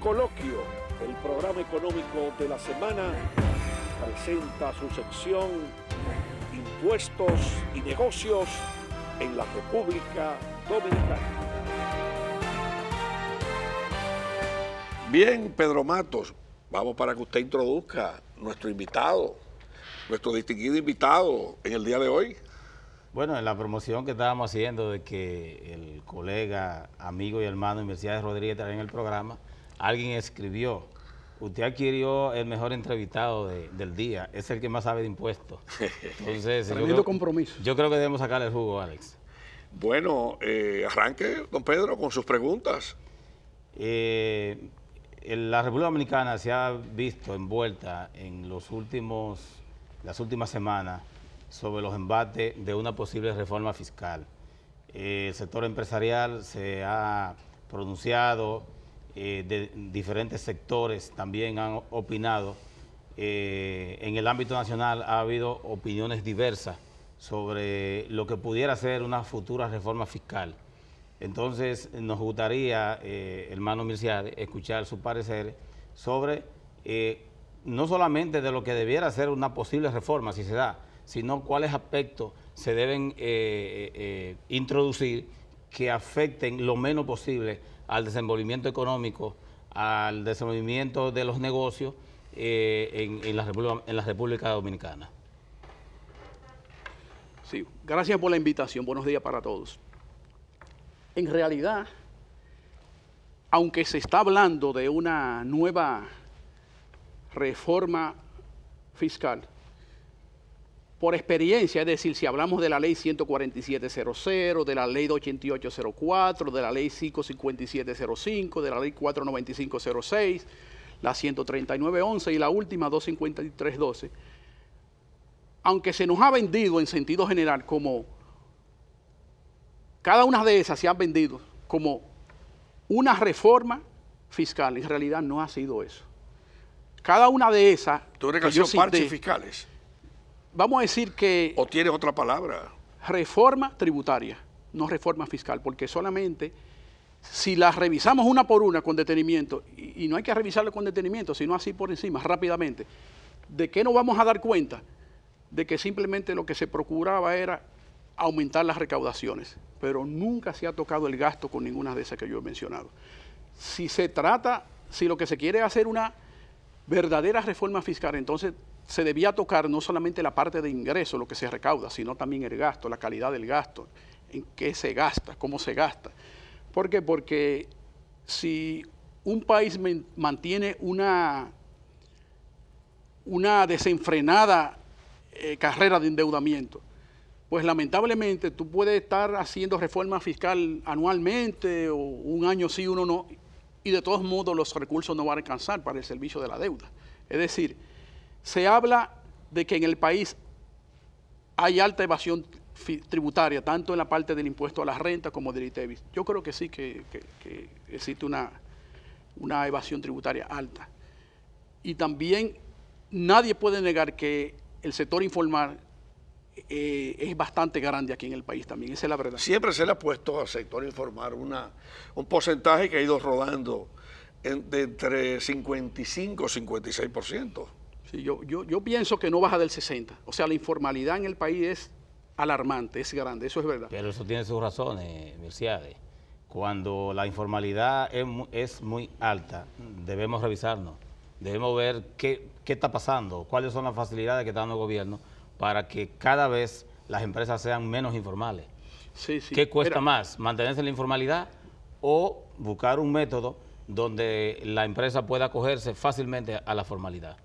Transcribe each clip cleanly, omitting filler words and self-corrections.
Coloquio, el programa económico de la semana, presenta su sección Impuestos y Negocios en la República Dominicana. Bien, Pedro Matos, vamos para que usted introduzca nuestro invitado, nuestro distinguido invitado en el día de hoy. Bueno, en la promoción que estábamos haciendo de que el colega, amigo y hermano Mercedes Rodríguez estará en el programa, alguien escribió: usted adquirió el mejor entrevistado del día, es el que más sabe de impuestos. Entonces, yo creo que debemos sacarle el jugo, Alex. Bueno, arranque, don Pedro, con sus preguntas. La República Dominicana se ha visto envuelta en las últimas semanas sobre los embates de una posible reforma fiscal. El sector empresarial se ha pronunciado, de diferentes sectores también han opinado. En el ámbito nacional ha habido opiniones diversas sobre lo que pudiera ser una futura reforma fiscal. Entonces, nos gustaría, hermano Mercedes, escuchar su parecer sobre no solamente de lo que debiera ser una posible reforma, si se da, sino cuáles aspectos se deben introducir que afecten lo menos posible al desenvolvimiento económico, al desenvolvimiento de los negocios en la República Dominicana. Sí, gracias por la invitación. Buenos días para todos. En realidad, aunque se está hablando de una nueva reforma fiscal, por experiencia, es decir, si hablamos de la ley 147.00, de la ley 8804, de la ley 557.05, de la ley 495.06, la 139.11 y la última 253.12, aunque se nos ha vendido en sentido general como, cada una de esas se han vendido como una reforma fiscal, en realidad no ha sido eso. Cada una de esas... ¿Tú crees que son parches fiscales? Vamos a decir que... ¿O tienes otra palabra? Reforma tributaria, no reforma fiscal, porque solamente si las revisamos una por una con detenimiento, y no hay que revisarlo con detenimiento, sino así por encima, rápidamente, ¿de qué nos vamos a dar cuenta? De que simplemente lo que se procuraba era aumentar las recaudaciones, pero nunca se ha tocado el gasto con ninguna de esas que yo he mencionado. Si lo que se quiere es hacer una verdadera reforma fiscal, entonces se debía tocar no solamente la parte de ingreso, lo que se recauda, sino también el gasto, la calidad del gasto, en qué se gasta, cómo se gasta. ¿Por qué? Porque si un país mantiene una desenfrenada carrera de endeudamiento, pues lamentablemente tú puedes estar haciendo reforma fiscal anualmente o un año sí, uno no, y de todos modos los recursos no van a alcanzar para el servicio de la deuda. Es decir, se habla de que en el país hay alta evasión tributaria, tanto en la parte del impuesto a la renta como del ITEVIS. Yo creo que sí que existe una evasión tributaria alta. Y también nadie puede negar que el sector informal es bastante grande aquí en el país también, esa es la verdad. Siempre se le ha puesto al sector informal un porcentaje que ha ido rodando de entre 55 y 56%. Sí, yo pienso que no baja del 60%. O sea, la informalidad en el país es alarmante, es grande, eso es verdad. Pero eso tiene sus razones, Mercedes. Cuando la informalidad es muy alta, debemos revisarnos. Debemos ver qué está pasando, cuáles son las facilidades que está dando el gobierno para que cada vez las empresas sean menos informales. Sí, sí. ¿Qué cuesta más, mantenerse en la informalidad o buscar un método donde la empresa pueda acogerse fácilmente a la formalidad?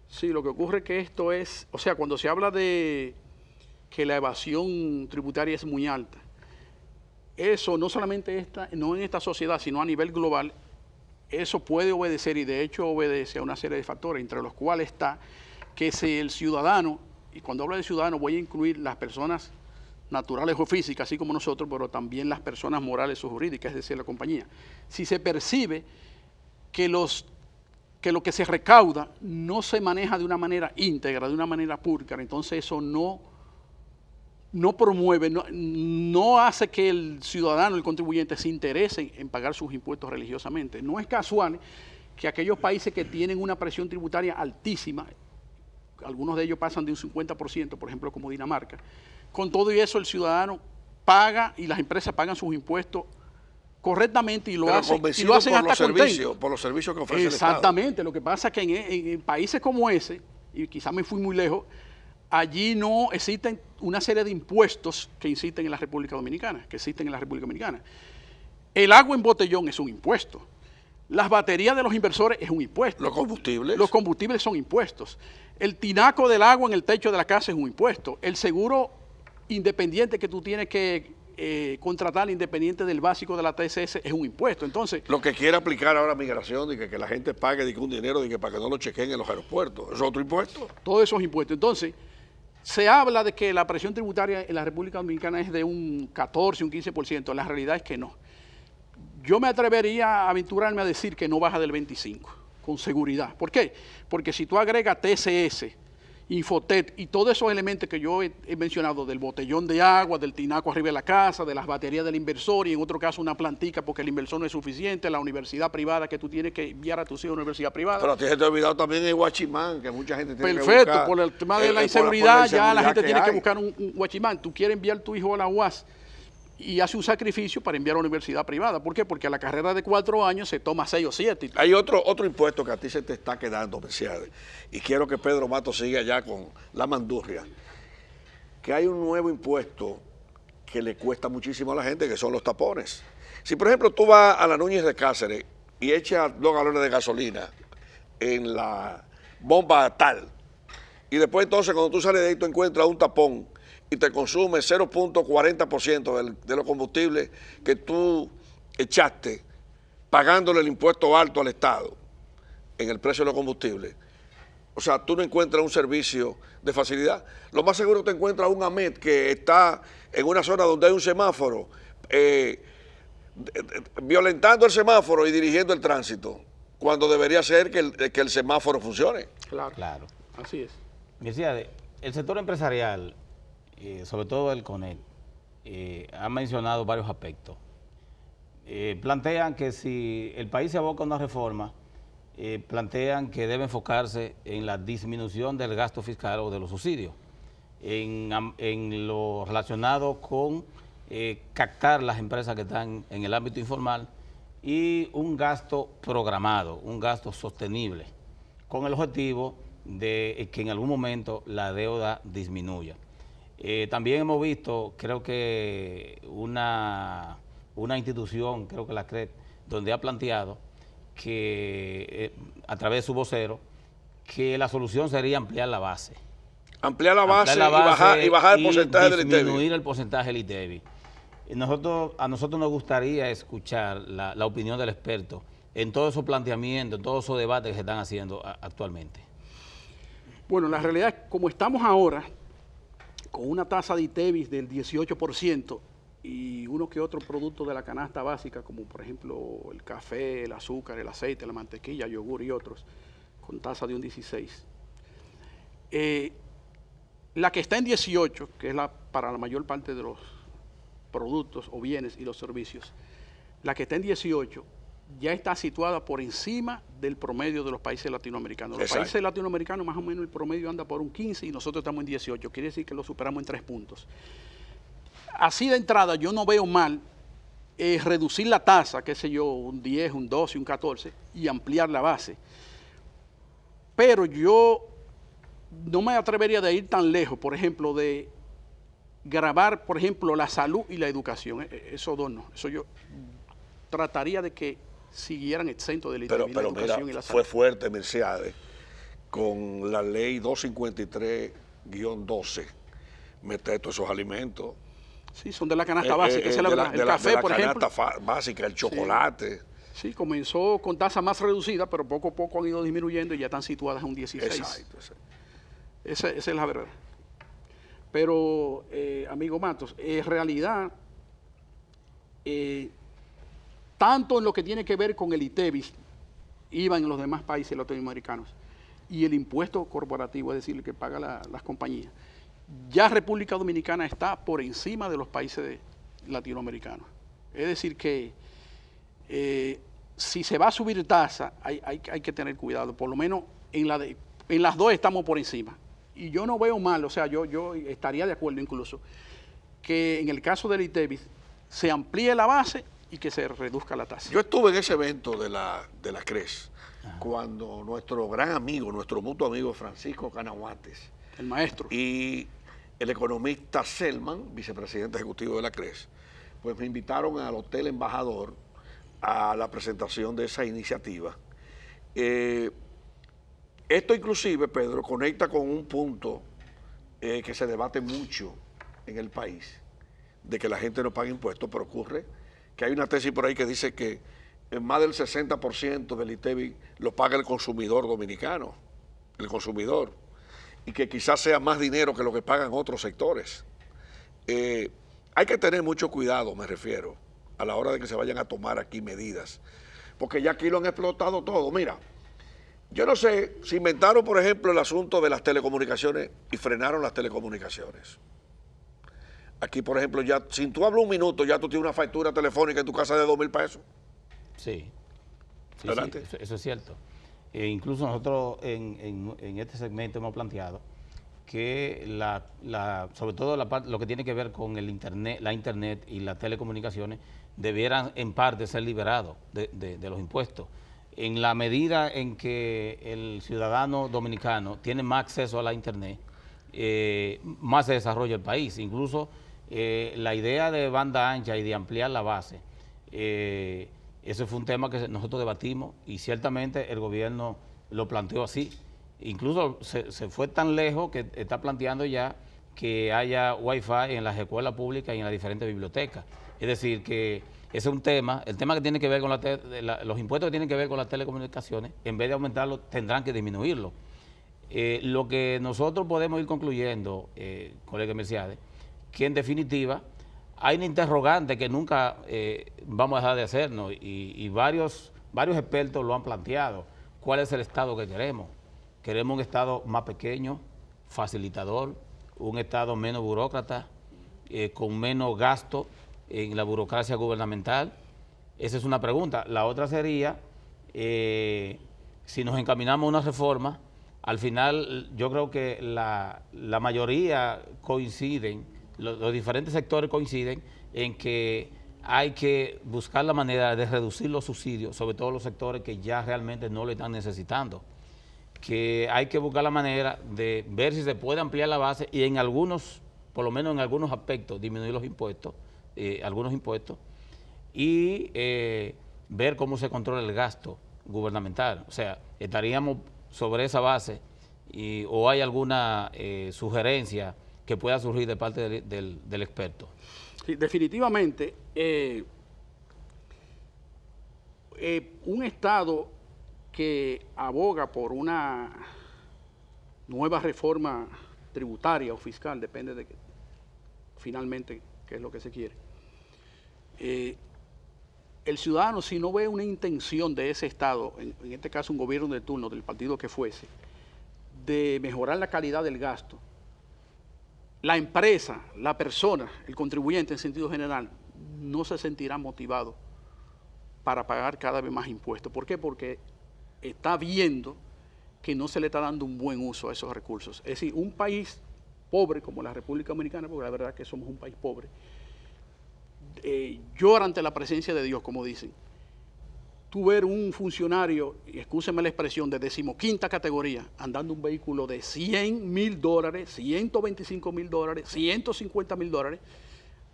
Sí, lo que ocurre es que esto es, o sea, cuando se habla de que la evasión tributaria es muy alta, eso no solamente no en esta sociedad, sino a nivel global, eso puede obedecer, y de hecho obedece a una serie de factores, entre los cuales está que si el ciudadano, y cuando hablo de ciudadano voy a incluir las personas naturales o físicas, así como nosotros, pero también las personas morales o jurídicas, es decir, la compañía, si se percibe que lo que se recauda no se maneja de una manera íntegra, de una manera púrcara, entonces eso no promueve, no hace que el ciudadano, el contribuyente, se interese en pagar sus impuestos religiosamente. No es casual que aquellos países que tienen una presión tributaria altísima, algunos de ellos pasan de un 50%, por ejemplo, como Dinamarca, con todo y eso el ciudadano paga y las empresas pagan sus impuestos correctamente y lo hacen hasta contentos. Por los servicios que ofrece el Estado. Exactamente, lo que pasa es que en países como ese, y quizás me fui muy lejos, allí no existen una serie de impuestos que existen en la República Dominicana, El agua en botellón es un impuesto. Las baterías de los inversores es un impuesto. Los combustibles. Los combustibles son impuestos. El tinaco del agua en el techo de la casa es un impuesto. El seguro independiente que tú tienes que contratar independiente del básico de la TSS es un impuesto. Entonces, lo que quiere aplicar ahora migración, de que la gente pague un dinero para que no lo chequen en los aeropuertos, ¿eso es otro impuesto? Todos esos impuestos. Entonces, se habla de que la presión tributaria en la República Dominicana es de un 14, un 15%. La realidad es que no. Yo me atrevería a aventurarme a decir que no baja del 25%, con seguridad. ¿Por qué? Porque si tú agregas TSS, Infotet y todos esos elementos que yo he mencionado, del botellón de agua, del tinaco arriba de la casa, de las baterías del inversor y en otro caso una plantica porque el inversor no es suficiente, la universidad privada que tú tienes que enviar a tus hijos a una universidad privada. Pero a ti se te ha olvidado también el guachimán, que mucha gente tiene Perfecto, que buscar. Por el tema de la inseguridad, ya la gente tiene que hay. buscar un guachimán. Tú quieres enviar a tu hijo a la UAS y hace un sacrificio para enviar a una universidad privada. ¿Por qué? Porque a la carrera de 4 años se toma 6 o 7. Hay otro impuesto que a ti se te está quedando, Mercedes, y quiero que Pedro Mato siga ya con la mandurria, que hay un nuevo impuesto que le cuesta muchísimo a la gente, que son los tapones. Si, por ejemplo, tú vas a la Núñez de Cáceres y echas 2 galones de gasolina en la bomba tal, y después entonces cuando tú sales de ahí tú encuentras un tapón y te consume 0.40% de los combustibles que tú echaste pagándole el impuesto alto al Estado en el precio de los combustibles. O sea, tú no encuentras un servicio de facilidad. Lo más seguro te encuentras un AMET que está en una zona donde hay un semáforo, violentando el semáforo y dirigiendo el tránsito, cuando debería ser que el semáforo funcione. Claro. Así es. Mercedes, el sector empresarial, sobre todo el CONEC, ha mencionado varios aspectos. Plantean que si el país se aboca a una reforma, plantean que debe enfocarse en la disminución del gasto fiscal o de los subsidios, en lo relacionado con captar las empresas que están en el ámbito informal y un gasto programado, un gasto sostenible, con el objetivo de que en algún momento la deuda disminuya. También hemos visto, creo que una institución, creo que la CRED, donde ha planteado que a través de su vocero, que la solución sería ampliar la base. Ampliar la base y bajar el porcentaje del ITEVI. Disminuir el porcentaje del ITEVI. A nosotros nos gustaría escuchar la opinión del experto en todos esos planteamientos, en todos esos debates que se están haciendo actualmente. Bueno, la realidad es como estamos ahora, con una tasa de ITEVI del 18% y uno que otro producto de la canasta básica, como por ejemplo el café, el azúcar, el aceite, la mantequilla, yogur y otros, con tasa de un 16%. La que está en 18%, que es para la mayor parte de los productos o bienes y los servicios, la que está en 18% ya está situada por encima del promedio de los países latinoamericanos. Los países latinoamericanos más o menos el promedio anda por un 15% y nosotros estamos en 18%, quiere decir que lo superamos en 3 puntos. Así de entrada yo no veo mal reducir la tasa, qué sé yo, un 10, un 12, un 14 y ampliar la base. Pero yo no me atrevería de ir tan lejos, por ejemplo, de gravar, por ejemplo, la salud y la educación. Esos dos no. Eso yo trataría de que siguieran exentos del ITEVI, la educación y la salud. Fue fuerte, Mercedes, con la ley 253-12, meter todos esos alimentos. Sí, son de la canasta básica. Esa es la verdad. El café, por ejemplo. La canasta básica, el chocolate. Sí, comenzó con tasa más reducida, pero poco a poco han ido disminuyendo y ya están situadas en un 16%. Exacto. Esa es la verdad. Pero, amigo Matos, en realidad, tanto en lo que tiene que ver con el ITEVI, IVA en los demás países latinoamericanos, y el impuesto corporativo, es decir, el que pagan las compañías, ya República Dominicana está por encima de los países latinoamericanos. Es decir que si se va a subir tasa, hay que tener cuidado. Por lo menos en las dos estamos por encima. Y yo no veo mal, o sea, yo estaría de acuerdo incluso, que en el caso del ITEVIS se amplíe la base y que se reduzca la tasa. Yo estuve en ese evento de la CRES, cuando nuestro gran amigo, nuestro mutuo amigo Francisco Canahuates, El maestro. y el economista Selman, vicepresidente ejecutivo de la CRES, pues me invitaron al Hotel Embajador a la presentación de esa iniciativa. Esto inclusive, Pedro, conecta con un punto que se debate mucho en el país, de que la gente no paga impuestos, pero ocurre que hay una tesis por ahí que dice que más del 60% del ITEVIS lo paga el consumidor dominicano, el consumidor, y que quizás sea más dinero que lo que pagan otros sectores. Hay que tener mucho cuidado, me refiero, a la hora de que se vayan a tomar aquí medidas, porque ya aquí lo han explotado todo. Mira, yo no sé, si inventaron, por ejemplo, el asunto de las telecomunicaciones y frenaron las telecomunicaciones. Aquí, por ejemplo, ya, si tú hablas un minuto, ya tú tienes una factura telefónica en tu casa de 2,000 pesos. Sí, sí, Adelante. sí, eso es cierto. Incluso nosotros en este segmento hemos planteado que sobre todo lo que tiene que ver con el la internet y las telecomunicaciones debieran en parte ser liberados de los impuestos. En la medida en que el ciudadano dominicano tiene más acceso a la internet, más se desarrolla el país. Incluso la idea de banda ancha y de ampliar la base, ese fue un tema que nosotros debatimos y ciertamente el gobierno lo planteó así. Incluso se fue tan lejos que está planteando ya que haya Wi-Fi en las escuelas públicas y en las diferentes bibliotecas. Es decir, que ese es un tema, el tema que tiene que ver con los impuestos que tienen que ver con las telecomunicaciones, en vez de aumentarlo, tendrán que disminuirlo. Lo que nosotros podemos ir concluyendo, colega Mercedes, que en definitiva hay una interrogante que nunca vamos a dejar de hacernos y varios expertos lo han planteado. ¿Cuál es el Estado que queremos? Queremos un Estado más pequeño, facilitador, un Estado menos burócrata, con menos gasto en la burocracia gubernamental. Esa es una pregunta. La otra sería, si nos encaminamos a una reforma, al final yo creo que la mayoría coinciden, los diferentes sectores coinciden en que hay que buscar la manera de reducir los subsidios, sobre todo los sectores que ya realmente no lo están necesitando. Que hay que buscar la manera de ver si se puede ampliar la base y en algunos, por lo menos en algunos aspectos, disminuir los impuestos, algunos impuestos, y ver cómo se controla el gasto gubernamental. O sea, estaríamos sobre esa base o hay alguna sugerencia que pueda surgir de parte del experto. Sí, definitivamente, un Estado que aboga por una nueva reforma tributaria o fiscal, depende de finalmente qué es lo que se quiere. El ciudadano, si no ve una intención de ese Estado, en este caso un gobierno de turno del partido que fuese, de mejorar la calidad del gasto, la empresa, la persona, el contribuyente en sentido general, no se sentirá motivado para pagar cada vez más impuestos. ¿Por qué? Porque está viendo que no se le está dando un buen uso a esos recursos. Es decir, un país pobre como la República Dominicana, porque la verdad es que somos un país pobre, llora ante la presencia de Dios, como dicen. Tú ver un funcionario, y excúseme la expresión, de 15ª categoría, andando un vehículo de $100,000, $125,000, $150,000,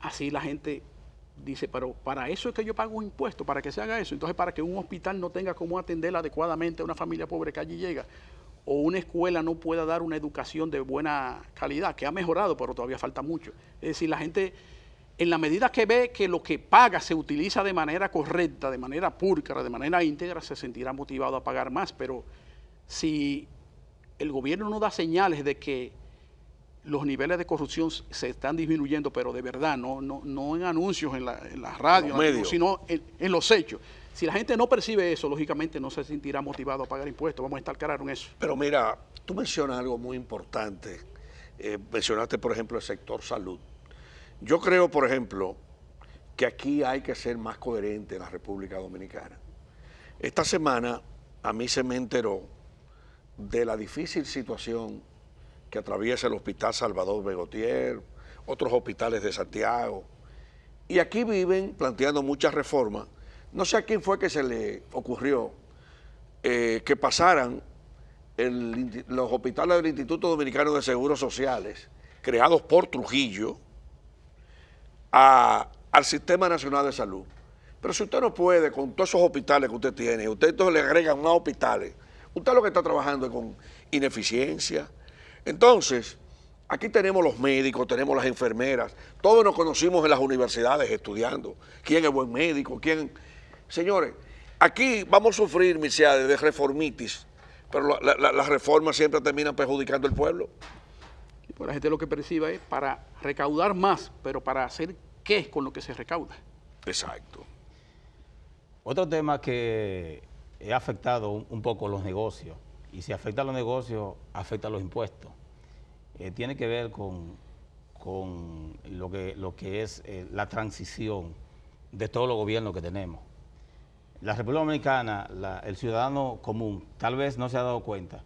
así la gente dice, pero para eso es que yo pago un impuesto, para que se haga eso. Entonces, para que un hospital no tenga cómo atender adecuadamente a una familia pobre que allí llega, o una escuela no pueda dar una educación de buena calidad, que ha mejorado, pero todavía falta mucho. Es decir, la gente, en la medida que ve que lo que paga se utiliza de manera correcta, de manera pulcra, de manera íntegra, se sentirá motivado a pagar más. Pero si el gobierno no da señales de que los niveles de corrupción se están disminuyendo, pero de verdad, no en anuncios en la radio, sino en los hechos. Si la gente no percibe eso, lógicamente no se sentirá motivado a pagar impuestos. Vamos a estar claros en eso. Pero mira, tú mencionas algo muy importante. Mencionaste, por ejemplo, el sector salud. Yo creo, por ejemplo, que aquí hay que ser más coherente en la República Dominicana. Esta semana a mí se me enteró de la difícil situación que atraviesa el Hospital Salvador Begotier, otros hospitales de Santiago. Y aquí viven planteando muchas reformas. No sé a quién fue que se le ocurrió que pasaran los hospitales del Instituto Dominicano de Seguros Sociales, creados por Trujillo, al Sistema Nacional de Salud. Pero si usted no puede, con todos esos hospitales que usted tiene, usted entonces le agregan más hospitales, usted lo que está trabajando es con ineficiencia. Entonces, aquí tenemos los médicos, tenemos las enfermeras, todos nos conocimos en las universidades estudiando. ¿Quién es buen médico? ¿Quién? Señores, aquí vamos a sufrir, Milciades, de reformitis, pero las reformas siempre terminan perjudicando al pueblo. Y pues la gente lo que perciba es para recaudar más, pero para hacer qué con lo que se recauda. Exacto. Otro tema que ha afectado un poco los negocios, y si afecta a los negocios, afecta a los impuestos. Tiene que ver con lo que es la transición de todos los gobiernos que tenemos. La República Dominicana, el ciudadano común, tal vez no se ha dado cuenta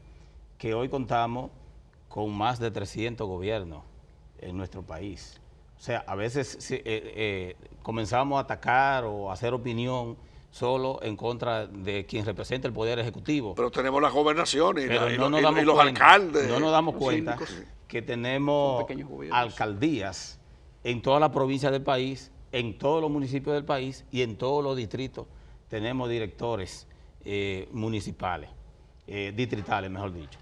que hoy contamos con más de 300 gobiernos en nuestro país. O sea, a veces comenzamos a atacar o a hacer opinión solo en contra de quien representa el Poder Ejecutivo. Pero tenemos las gobernaciones y los cuenta, alcaldes. No nos damos cuenta que tenemos alcaldías en todas las provincias del país, en todos los municipios del país y en todos los distritos. Tenemos directores municipales, distritales, mejor dicho.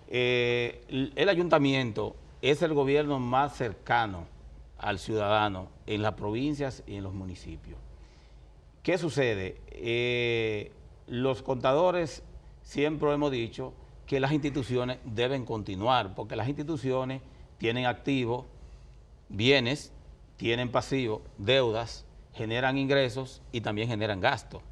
El ayuntamiento es el gobierno más cercano al ciudadano en las provincias y en los municipios. ¿Qué sucede? Los contadores siempre hemos dicho que las instituciones deben continuar, porque las instituciones tienen activos, bienes, tienen pasivos, deudas, generan ingresos y también generan gastos.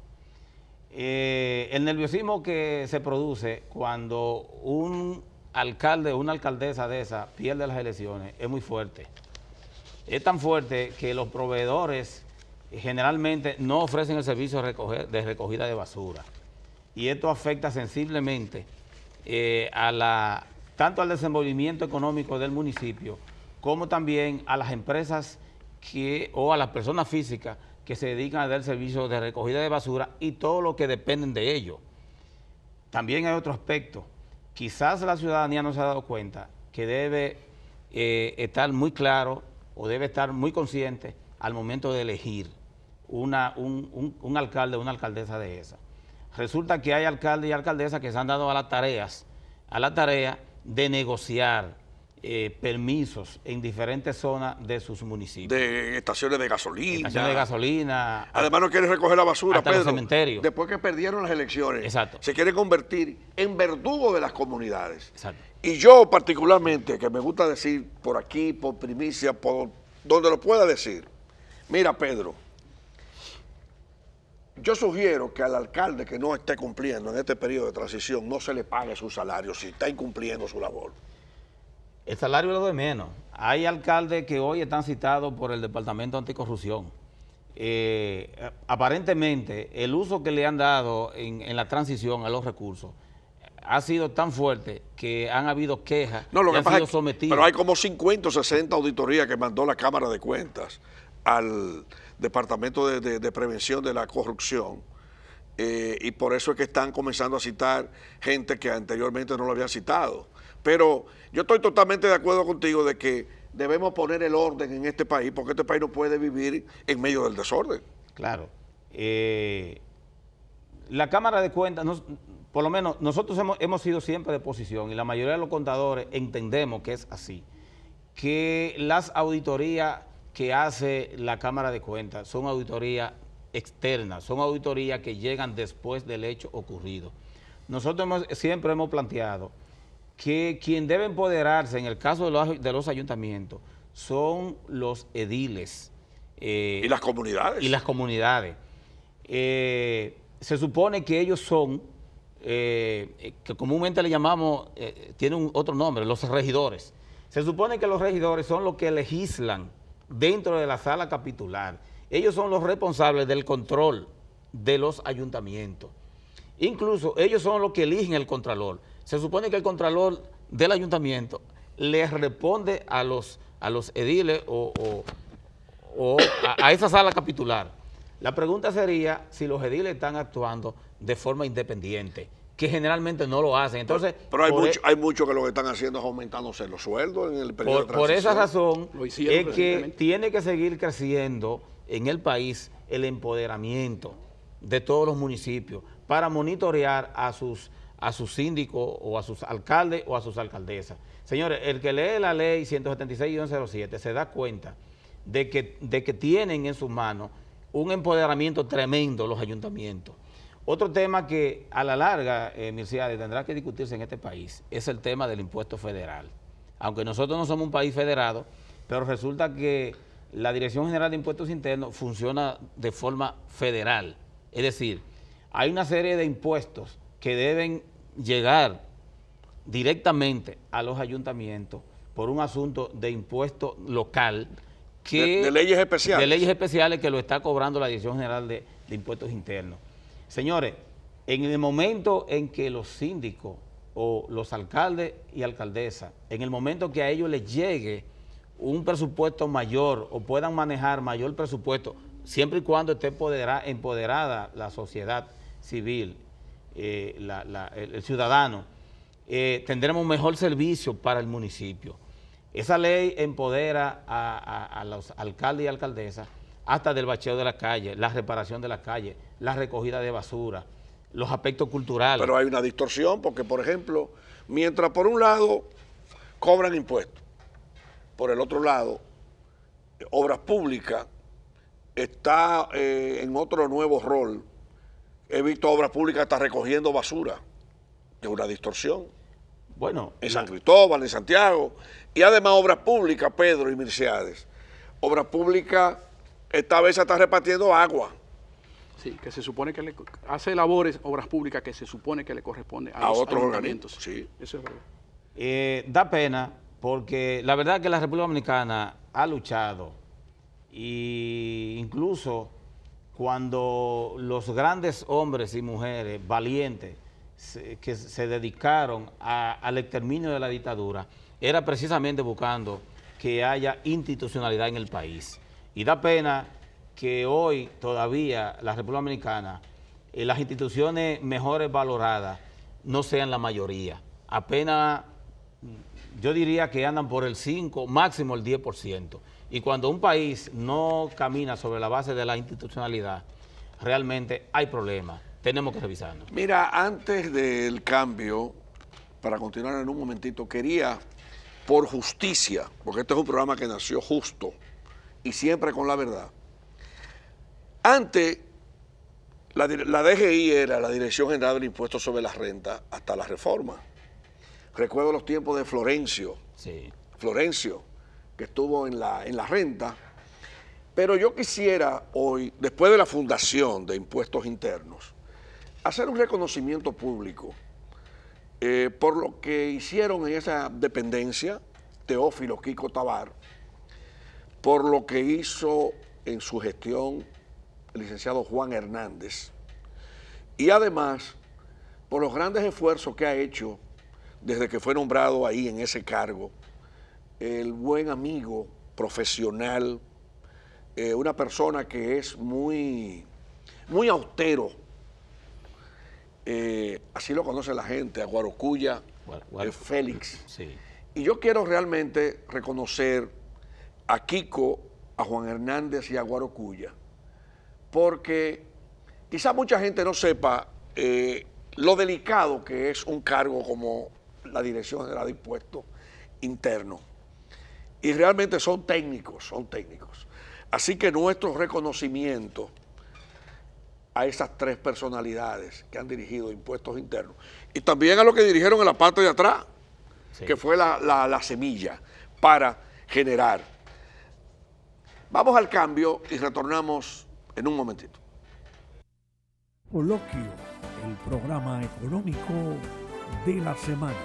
El nerviosismo que se produce cuando un alcalde o una alcaldesa de esa pierde las elecciones es muy fuerte. Es tan fuerte que los proveedores generalmente no ofrecen el servicio de recogida de basura. Y esto afecta sensiblemente tanto al desenvolvimiento económico del municipio como también a las empresas o a las personas físicas que se dedican a dar servicios de recogida de basura y todo lo que dependen de ello. También hay otro aspecto. Quizás la ciudadanía no se ha dado cuenta que debe estar muy claro o debe estar muy consciente al momento de elegir un alcalde o una alcaldesa de esa. Resulta que hay alcaldes y alcaldesas que se han dado a la tarea de negociar permisos en diferentes zonas de sus municipios. De estaciones de gasolina. Estaciones de gasolina. Además no quieren recoger la basura, hasta Pedro. Los cementerios. Después que perdieron las elecciones, exacto, se quieren convertir en verdugos de las comunidades. Exacto. Y yo particularmente, que me gusta decir por aquí, por primicia, por donde lo pueda decir, mira, Pedro, yo sugiero que al alcalde que no esté cumpliendo en este periodo de transición no se le pague su salario si está incumpliendo su labor. El salario es lo de menos. Hay alcaldes que hoy están citados por el Departamento Anticorrupción. Aparentemente, el uso que le han dado en la transición a los recursos ha sido tan fuerte que han habido quejas y han sido sometidos. Pero hay como 50 o 60 auditorías que mandó la Cámara de Cuentas al Departamento de Prevención de la Corrupción, y por eso es que están comenzando a citar gente que anteriormente no lo habían citado. Pero yo estoy totalmente de acuerdo contigo de que debemos poner el orden en este país, porque este país no puede vivir en medio del desorden. Claro. La Cámara de Cuentas, por lo menos nosotros hemos sido siempre de posición, y la mayoría de los contadores entendemos que es así, que las auditorías que hace la Cámara de Cuentas son auditorías externas, son auditorías que llegan después del hecho ocurrido. Nosotros siempre hemos planteado que quien debe empoderarse en el caso de los ayuntamientos son los ediles. Y las comunidades. Y las comunidades. Se supone que ellos son, que comúnmente le llamamos, tienen otro nombre, los regidores. Se supone que los regidores son los que legislan dentro de la sala capitular. Ellos son los responsables del control de los ayuntamientos. Incluso ellos son los que eligen el contralor. Se supone que el contralor del ayuntamiento le responde a los ediles a esa sala capitular. La pregunta sería si los ediles están actuando de forma independiente, que generalmente no lo hacen. Entonces, pero hay muchos que lo que están haciendo es aumentándose los sueldos en el periodo de transición. Por esa razón es que tiene que seguir creciendo en el país el empoderamiento de todos los municipios para monitorear a sus síndicos o a sus alcaldes o a sus alcaldesas. Señores, el que lee la ley 176-07 se da cuenta de que tienen en sus manos un empoderamiento tremendo los ayuntamientos. Otro tema que a la larga, Milciades, tendrá que discutirse en este país es el tema del impuesto federal. Aunque nosotros no somos un país federado, pero resulta que la Dirección General de Impuestos Internos funciona de forma federal. Es decir, hay una serie de impuestos que deben llegar directamente a los ayuntamientos por un asunto de impuesto local de leyes especiales. De leyes especiales que lo está cobrando la Dirección General de Impuestos Internos. Señores, en el momento en que los síndicos o los alcaldes y alcaldesas, en el momento que a ellos les llegue un presupuesto mayor o puedan manejar mayor presupuesto, siempre y cuando esté empoderada la sociedad civil, el ciudadano, tendremos un mejor servicio para el municipio. Esa ley empodera a los alcaldes y alcaldesas hasta del bacheo de la calle, la reparación de la calle, la recogida de basura, los aspectos culturales. Pero hay una distorsión porque, por ejemplo, mientras por un lado cobran impuestos, por el otro lado, Obras Públicas está en otro nuevo rol. He visto Obras Públicas hasta recogiendo basura. Es una distorsión. Bueno, en San Cristóbal, en Santiago, y además Obras Públicas, Pedro y Milciades. Obras Públicas esta vez está repartiendo agua. Sí, que se supone que hace labores, obras públicas que se supone que le corresponde a los otros ayuntamientos. Sí. Eso es verdad. Da pena porque la verdad es que la República Dominicana ha luchado e incluso cuando los grandes hombres y mujeres valientes que se dedicaron al exterminio de la dictadura, era precisamente buscando que haya institucionalidad en el país. Y da pena que hoy todavía la República Dominicana, las instituciones mejores valoradas no sean la mayoría. Apenas, yo diría que andan por el 5, máximo el 10%. Y cuando un país no camina sobre la base de la institucionalidad, realmente hay problemas. Tenemos que revisarlo. Mira, antes del cambio, para continuar en un momentito, quería, por justicia, porque este es un programa que nació justo y siempre con la verdad. Antes, la DGI era la Dirección General del Impuesto sobre la Renta hasta la reforma. Recuerdo los tiempos de Florencio. Sí. Florencio, que estuvo en la renta. Pero yo quisiera hoy, después de la fundación de Impuestos Internos, hacer un reconocimiento público por lo que hicieron en esa dependencia Teófilo Kiko Tabar, por lo que hizo en su gestión el licenciado Juan Hernández, y además por los grandes esfuerzos que ha hecho desde que fue nombrado ahí en ese cargo, el buen amigo profesional, una persona que es muy austero, así lo conoce la gente, a Guarocuya, Félix. Sí. Y yo quiero realmente reconocer a Kiko, a Juan Hernández y a Guarocuya, porque quizá mucha gente no sepa lo delicado que es un cargo como la Dirección General de Impuestos Internos. Y realmente son técnicos. Así que nuestro reconocimiento a esas tres personalidades que han dirigido Impuestos Internos y también a los que dirigieron en la parte de atrás, sí, que fue la semilla para generar. Vamos al cambio y retornamos en un momentito. Coloquio, el programa económico de la semana.